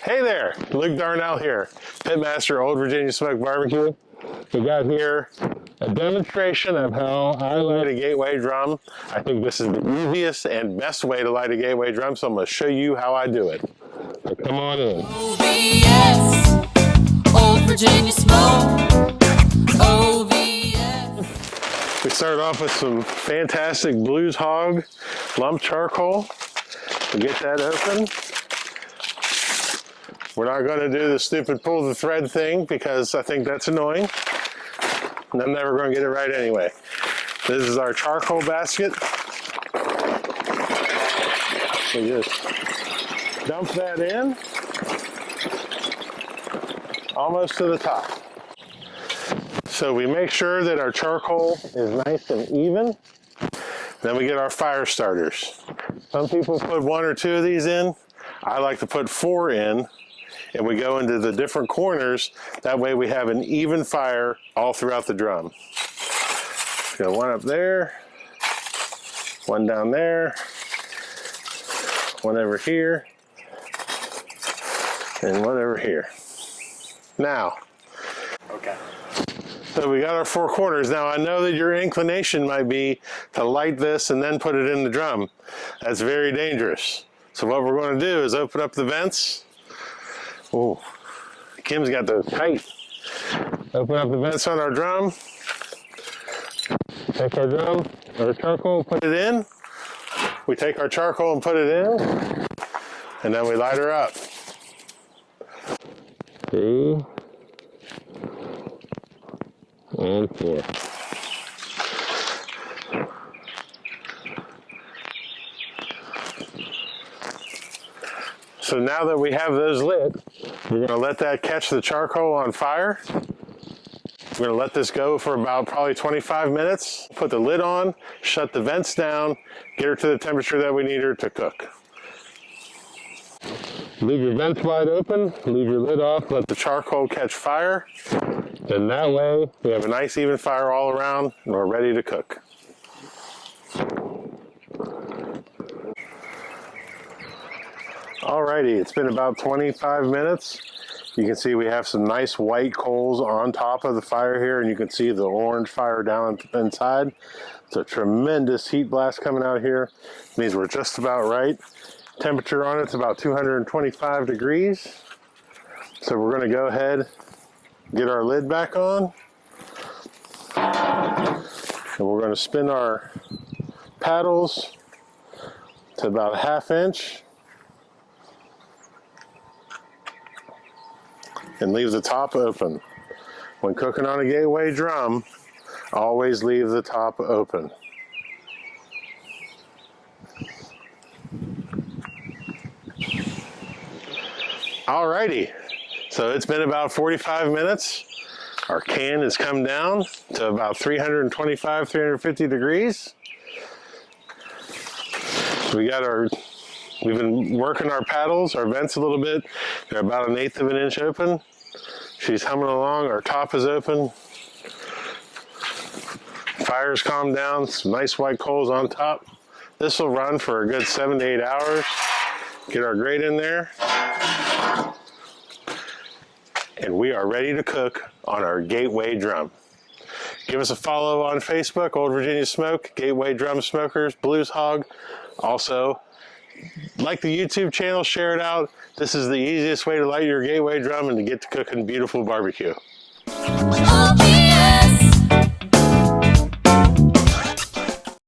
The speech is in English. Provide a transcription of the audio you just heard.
Hey there, Luke Darnell here, pitmaster, Old Virginia Smoke Barbecue. We got here a demonstration of how I light a gateway drum. I think this is the easiest and best way to light a gateway drum, so I'm going to show you how I do it. So come on in. OVS, Old Virginia Smoke, OVS. We started off with some fantastic Blues Hog lump charcoal. We'll get that open. We're not going to do the stupid pull the thread thing because I think that's annoying. And I'm never going to get it right anyway. This is our charcoal basket. We just dump that in almost to the top. So we make sure that our charcoal is nice and even. Then we get our fire starters. Some people put 1 or 2 of these in. I like to put 4 in. And we go into the different corners. That way we have an even fire all throughout the drum. Got one up there, one down there, one over here, and one over here. Now, okay. So we got our 4 corners. Now I know that your inclination might be to light this and then put it in the drum. That's very dangerous. So what we're going to do is open up the vents. Oh, Kim's got those tight. Open up the vents on our drum. Take our drum, our charcoal, put it in. We take our charcoal and put it in. And then we light her up. 3 and 4. So now that we have those lit, we're going to let that catch the charcoal on fire. We're going to let this go for about probably 25 minutes. Put the lid on, shut the vents down, get her to the temperature that we need her to cook. Leave your vents wide open, leave your lid off, let the charcoal catch fire. And that way we have a nice even fire all around and we're ready to cook. Alrighty, it's been about 25 minutes. You can see we have some nice white coals on top of the fire here, and you can see the orange fire down inside. It's a tremendous heat blast coming out here. It means we're just about right. Temperature on it's about 225 degrees. So we're going to go ahead, get our lid back on, and we're going to spin our paddles to about 1/2 inch. And leave the top open. When cooking on a gateway drum, always leave the top open. Alrighty, so it's been about 45 minutes. Our can has come down to about 325, 350 degrees. We've been working our paddles, our vents a little bit. They're about 1/8 of an inch open. She's humming along, our top is open. Fire's calmed down, some nice white coals on top. This will run for a good 7 to 8 hours. Get our grate in there. And we are ready to cook on our gateway drum. Give us a follow on Facebook, Old Virginia Smoke, Gateway Drum Smokers, Blues Hog. Also, like the YouTube channel, share it out. This is the easiest way to light your gateway drum and to get to cooking beautiful barbecue. OVS.